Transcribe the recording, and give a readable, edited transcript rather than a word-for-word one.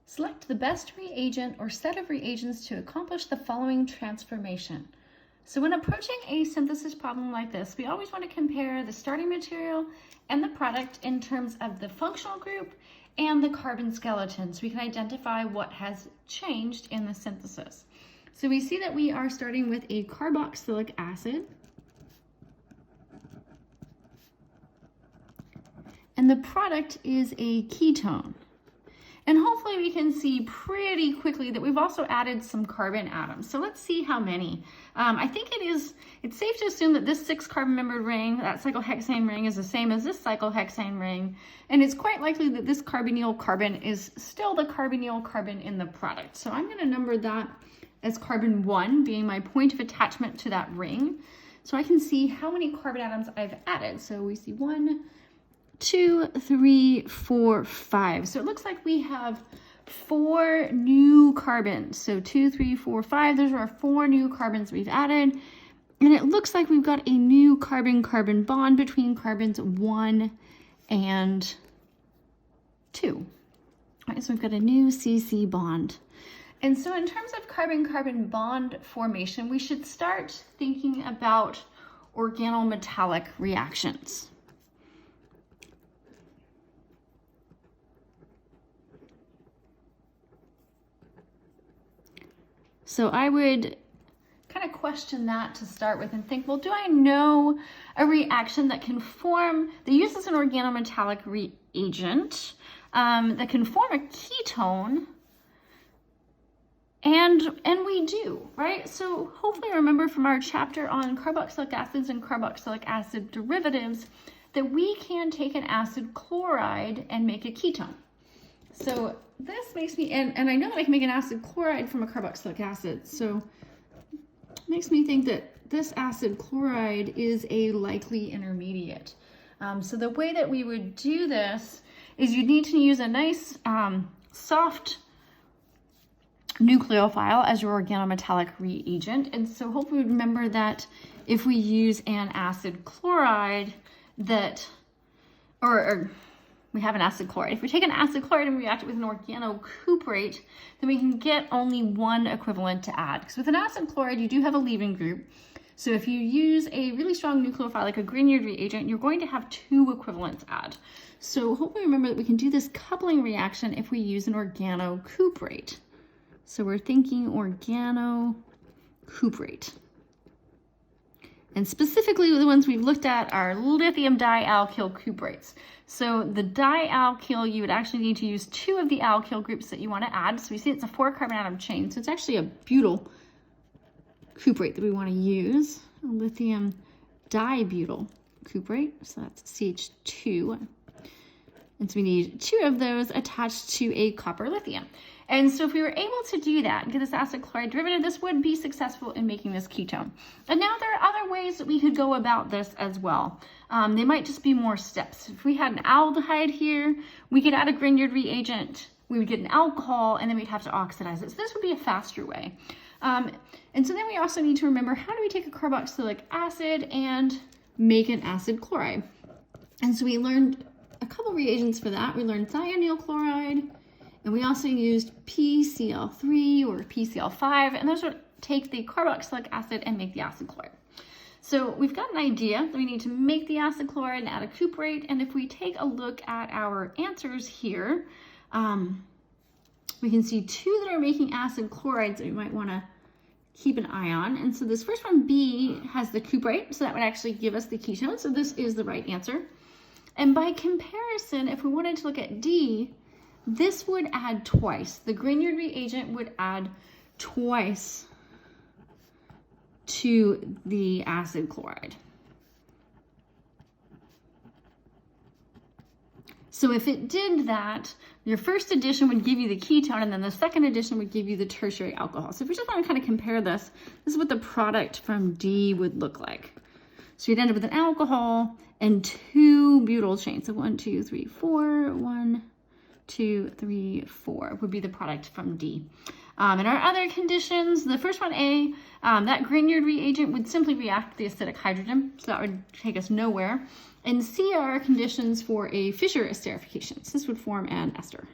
Select the best reagent or set of reagents to accomplish the following transformation. So when approaching a synthesis problem like this, we always want to compare the starting material and the product in terms of the functional group and the carbon skeleton, so we can identify what has changed in the synthesis. So we see that we are starting with a carboxylic acid. And the product is a ketone. And hopefully we can see pretty quickly that we've also added some carbon atoms. So let's see how many. I think it's safe to assume that this 6 carbon membered ring, that cyclohexane ring, is the same as this cyclohexane ring. And it's quite likely that this carbonyl carbon is still the carbonyl carbon in the product. So I'm going to number that as carbon 1, being my point of attachment to that ring. So I can see how many carbon atoms I've added. So we see 1, 2, 3, 4, 5. So it looks like we have 4 new carbons. So 2, 3, 4, 5. Those are our 4 new carbons we've added. And it looks like we've got a new carbon-carbon bond between carbons 1 and 2. All right, so we've got a new CC bond. And so in terms of carbon-carbon bond formation, we should start thinking about organometallic reactions. So I would kind of question that to start with and think, well, do I know a reaction that can form, that uses an organometallic reagent that can form a ketone? And we do, right? So hopefully remember from our chapter on carboxylic acids and carboxylic acid derivatives that we can take an acid chloride and make a ketone. So this makes me, and I know that I can make an acid chloride from a carboxylic acid, so it makes me think that this acid chloride is a likely intermediate. So the way that we would do this is you need to use a nice soft nucleophile as your organometallic reagent. And so hopefully remember that if we use an acid chloride that, or we have an acid chloride. If we take an acid chloride and react it with an organocuprate, then we can get only one equivalent to add. Because with an acid chloride, you do have a leaving group. So if you use a really strong nucleophile like a Grignard reagent, you're going to have 2 equivalents add. So hopefully remember that we can do this coupling reaction if we use an organocuprate. So we're thinking organocuprate. And specifically the ones we've looked at are lithium dialkyl cuprates. So the dialkyl, you would actually need to use 2 of the alkyl groups that you want to add. So we see it's a 4 carbon atom chain. So it's actually a butyl cuprate that we want to use. A lithium dibutyl cuprate. So that's CH2. And so we need 2 of those attached to a copper lithium. And so if we were able to do that and get this acid chloride derivative, this would be successful in making this ketone. And now there are other ways that we could go about this as well. They might just be more steps. If we had an aldehyde here, we could add a Grignard reagent, we would get an alcohol, and then we'd have to oxidize it. So this would be a faster way. And so then we also need to remember, how do we take a carboxylic acid and make an acid chloride? And so we learned a couple reagents for that. We learned thionyl chloride, and we also used PCl3 or PCl5, and those would take the carboxylic acid and make the acid chloride. So we've got an idea that we need to make the acid chloride and add a cuprate, and if we take a look at our answers here, we can see 2 that are making acid chlorides that we might want to keep an eye on. And so this first one, B, has the cuprate, so that would actually give us the ketone, so this is the right answer. And by comparison, if we wanted to look at D, this would add twice. The Grignard reagent would add twice to the acid chloride. So if it did that, your first addition would give you the ketone, and then the second addition would give you the tertiary alcohol. So if we just want to kind of compare this, this is what the product from D would look like. So you'd end up with an alcohol and 2 butyl chains. So 1, 2, 3, 4, 1, 2, 3, 4 would be the product from D. In our other conditions, the first one, A, that Grignard reagent would simply react with the acidic hydrogen, so that would take us nowhere. And C are our conditions for a Fischer esterification. So this would form an ester.